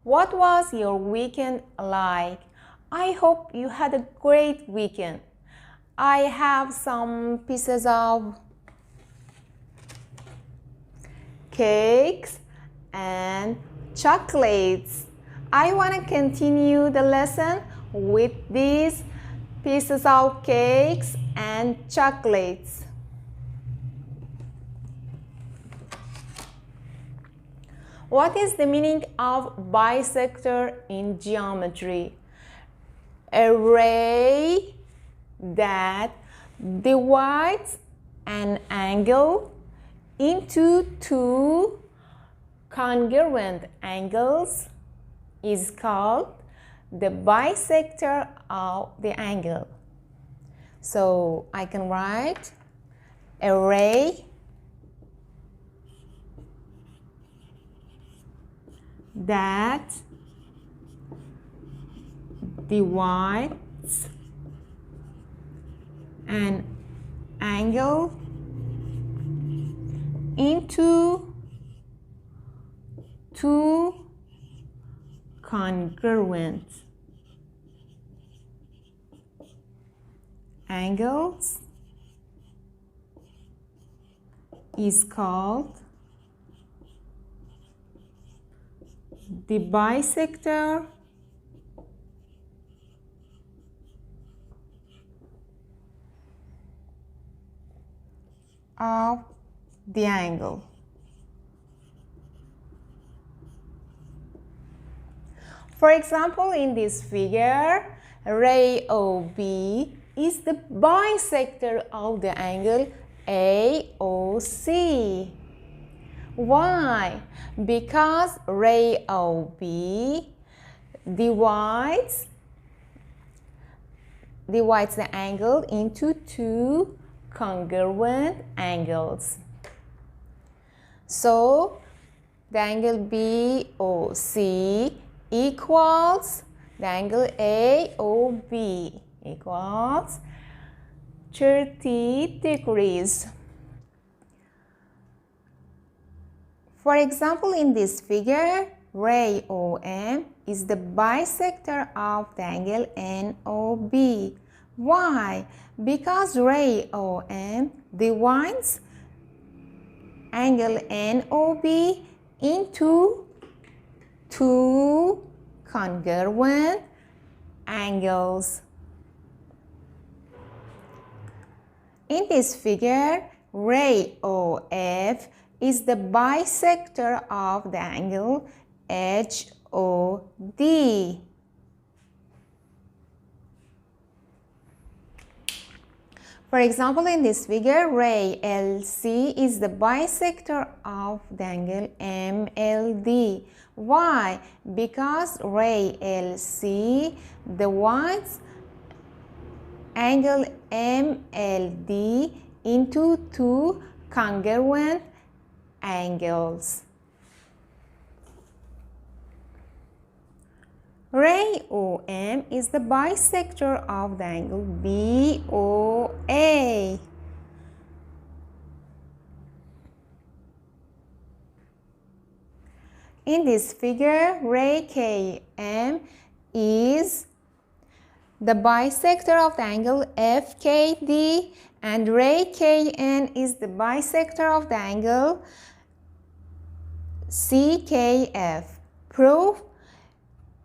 What was your weekend like? I hope you had a great weekend. I have some pieces of cakes and chocolates. I want to continue the lesson with these pieces of cakes and chocolates. What is the meaning of bisector in geometry? A ray that divides an angle into two congruent angles is called the bisector of the angle. So I can write a ray that divides an angle into two congruent angles is called the bisector of the angle. For example, in this figure, ray OB is the bisector of the angle AOC. Why? Because ray OB divides the angle into two congruent angles. So the angle BOC equals the angle AOB equals 30 degrees. For example, in this figure, ray OM is the bisector of the angle NOB. Why? Because ray OM divides angle NOB into two congruent angles. In this figure, ray OF is the bisector of the angle HOD. For example, in this figure, ray LC is the bisector of the angle MLD. Why? Because ray LC divides angle MLD into two congruent angles. Ray OM is the bisector of the angle BOA. In this figure, ray KM is the bisector of the angle FKD, and ray KN is the bisector of the angle CKF. Proof: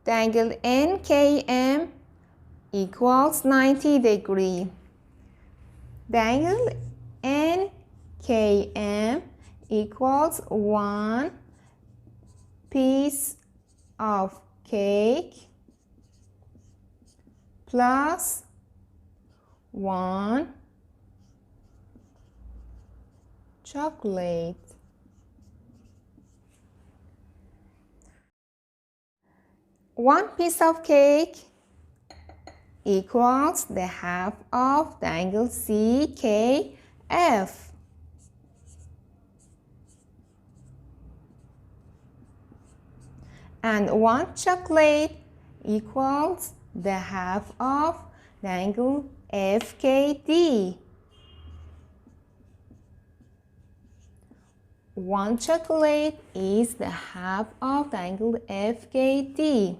the angle NKM equals 90 degrees. The angle NKM equals one piece of cake plus one chocolate. One piece of cake equals the half of the angle CKF. And one chocolate equals the half of the angle FKD. 1 chocolate is the half of the angle FKD.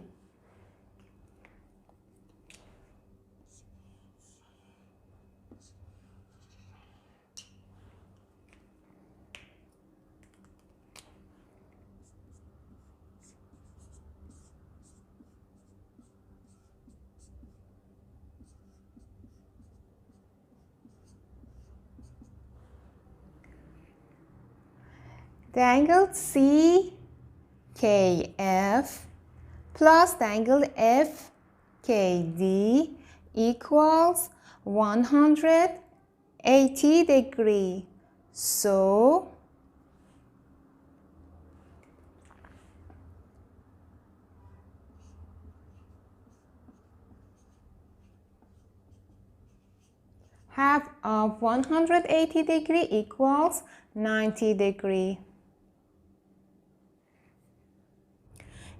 The angle CKF plus the angle FKD equals 180 degrees. So half of 180 degrees equals 90 degrees.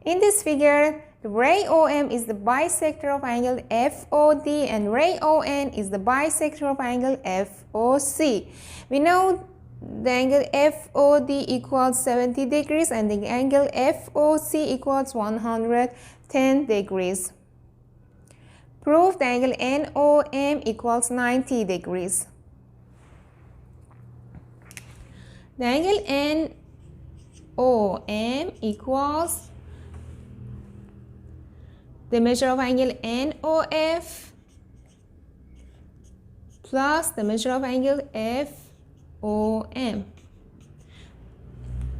In this figure, the ray OM is the bisector of angle FOD and ray ON is the bisector of angle FOC. We know the angle FOD equals 70 degrees and the angle FOC equals 110 degrees. Prove the angle NOM equals 90 degrees. The angle NOM equals the measure of angle NOF plus the measure of angle FOM.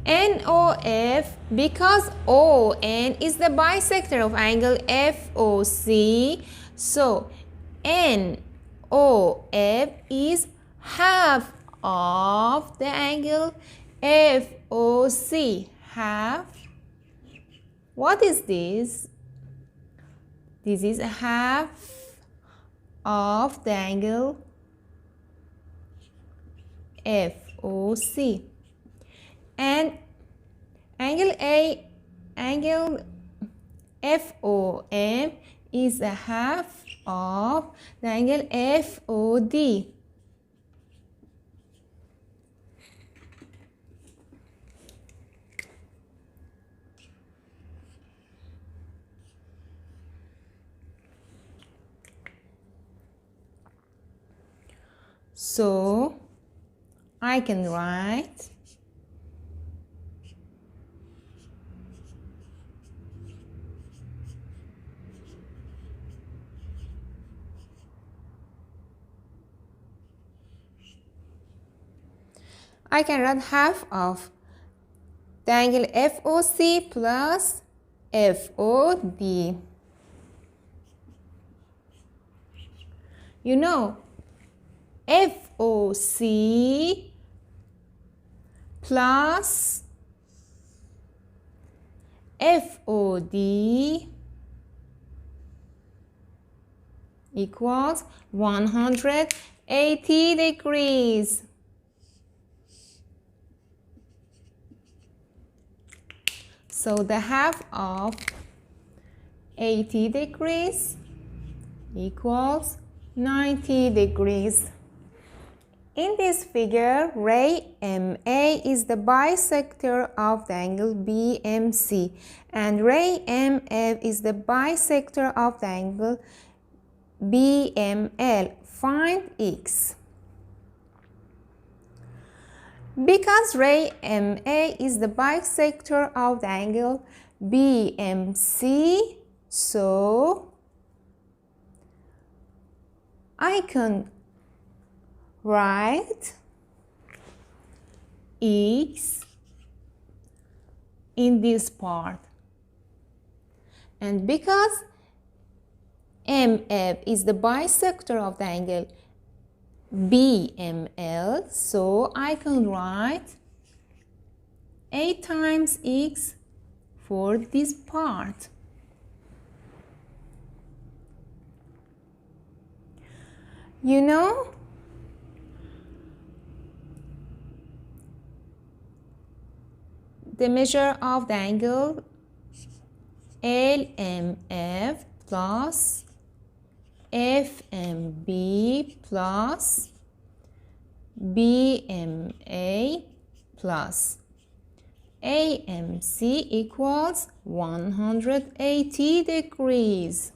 NOF, because ON is the bisector of angle FOC, so NOF is half of the angle FOC. Half. What is this? This is half of the angle FOC. And angle FOM is a half of the angle FOD. So I can write half of the angle FOC plus FOD. You know, FOC plus FOD equals 180 degrees. So the half of 80 degrees equals 90 degrees. In this figure, ray MA is the bisector of the angle BMC and ray MF is the bisector of the angle BML. Find X. Because ray MA is the bisector of the angle BMC, so I can write X in this part. And because MF is the bisector of the angle BML, so I can write 8 times X for this part. You know, the measure of the angle LMF plus FMB plus BMA plus AMC equals 180 degrees.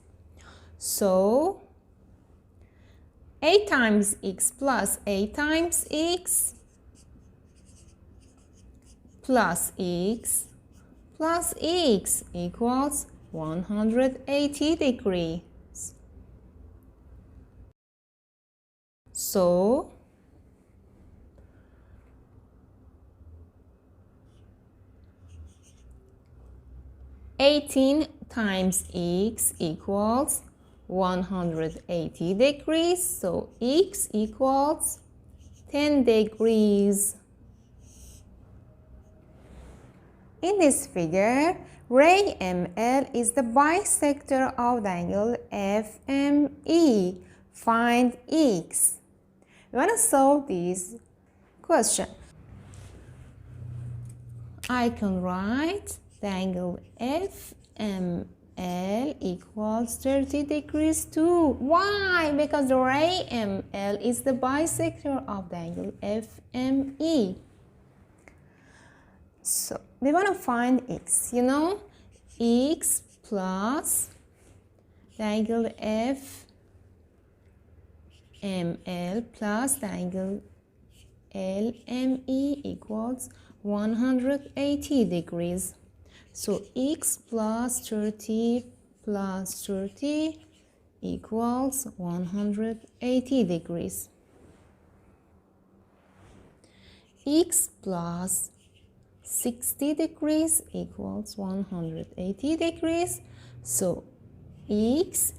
So a times x plus a times x plus x plus x equals 180 degrees. So 18 times x equals 180 degrees. So x equals 10 degrees. In this figure, ray ML is the bisector of the angle FME. Find x. We want to solve this question. I can write the angle FML equals 30 degrees too. Why? Because the ray ML is the bisector of the angle FME. So we want to find x. You know, x plus the angle FML plus the angle LME equals 180 degrees. So x plus 30 plus 30 equals 180 degrees. X plus 60 degrees equals 180 degrees. So x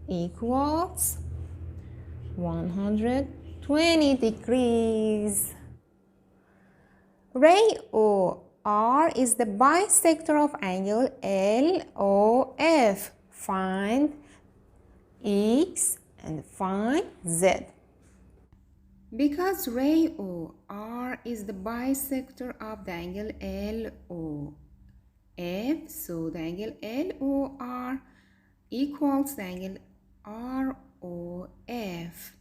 equals 120 degrees. Ray OR is the bisector of angle LOF. Find x and find z. Because ray OR is the bisector of the angle LOF, so the angle LOR equals the angle ROF.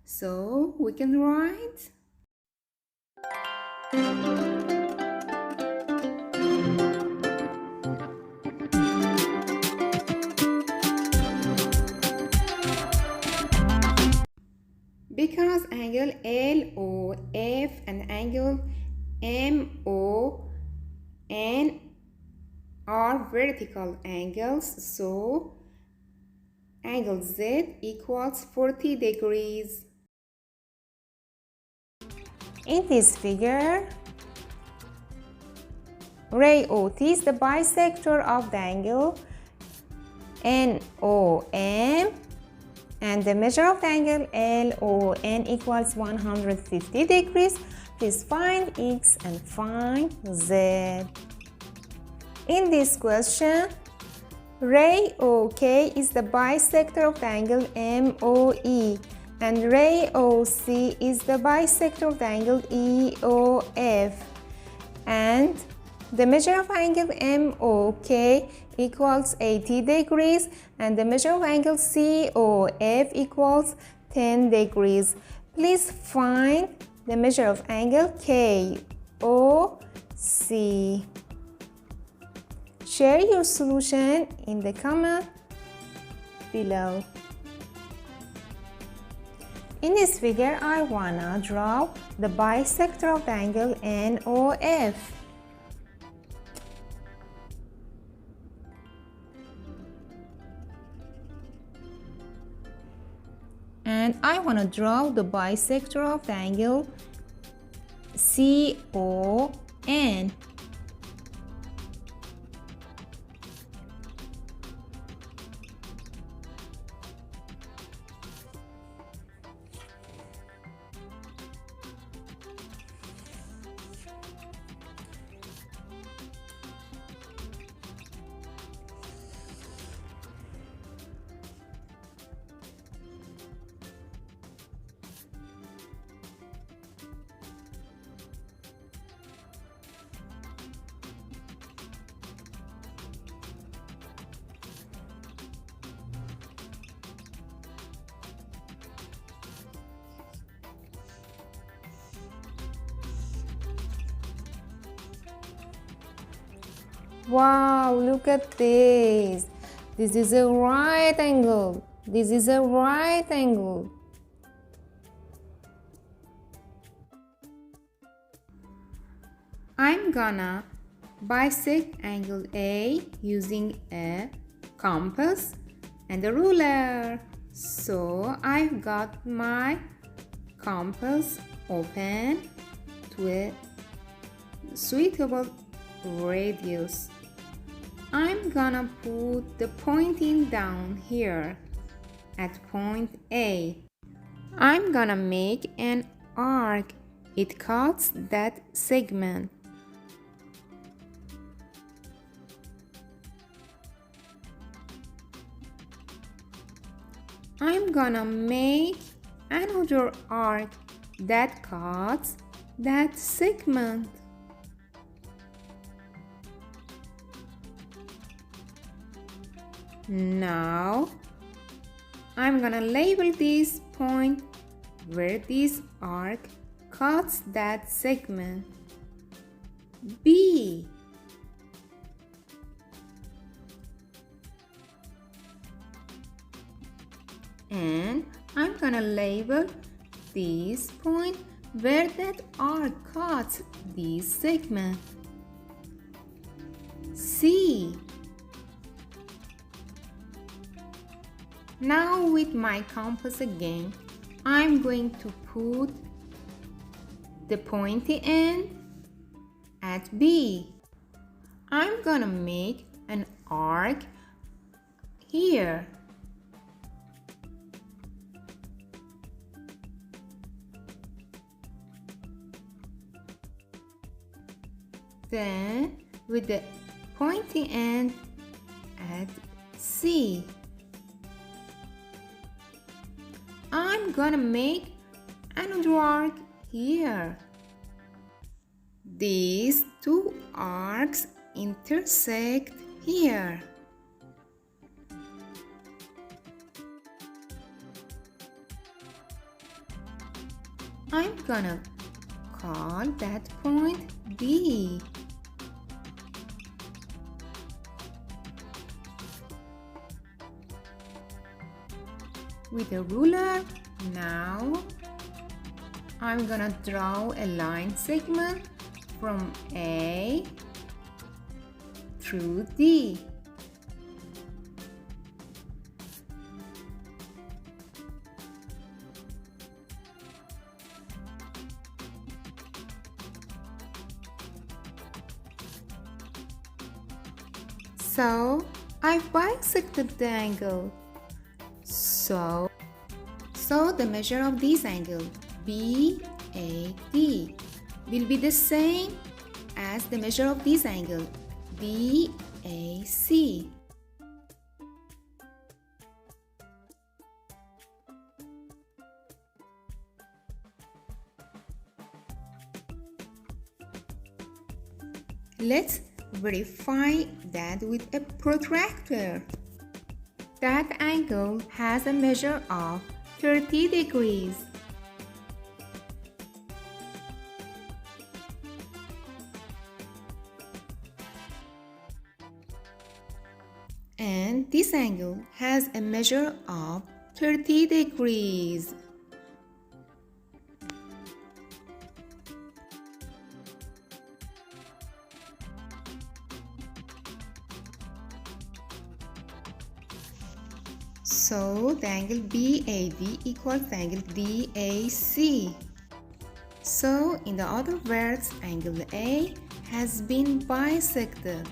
So we can write because angle LOF and angle MON are vertical angles, so angle Z equals 40 degrees. In this figure, ray OT is the bisector of the angle NOM, and the measure of the angle LON equals 150 degrees. Please find x and find z. In this question, ray OK is the bisector of the angle MOE, and ray OC is the bisector of the angle EOF, and the measure of angle MOK equals 80 degrees, and the measure of angle COF equals 10 degrees. Please find the measure of angle KOC. Share your solution in the comment below. In this figure, I wanna draw the bisector of the angle NOF. And I want to draw the bisector of the angle CON. Wow, look at this. This is a right angle. This is a right angle. I'm gonna bisect angle A using a compass and a ruler. So I've got my compass open to a suitable radius. I'm gonna put the pointing down here at point A. I'm gonna make an arc. It cuts that segment. I'm gonna make another arc that cuts that segment. Now, I'm gonna label this point where this arc cuts that segment B. And I'm gonna label this point where that arc cuts this segment C. Now with my compass again, I'm going to put the pointy end at B. I'm gonna make an arc here. Then with the pointy end at C, I'm gonna make another arc here. These two arcs intersect here. I'm gonna call that point B. With a ruler, now I'm gonna draw a line segment from A through D. So I've bisected the angle. So the measure of this angle BAD will be the same as the measure of this angle BAC. Let's verify that with a protractor. That angle has a measure of 30 degrees. And this angle has a measure of 30 degrees. So the angle BAD equals the angle DAC. So in the other words, angle A has been bisected.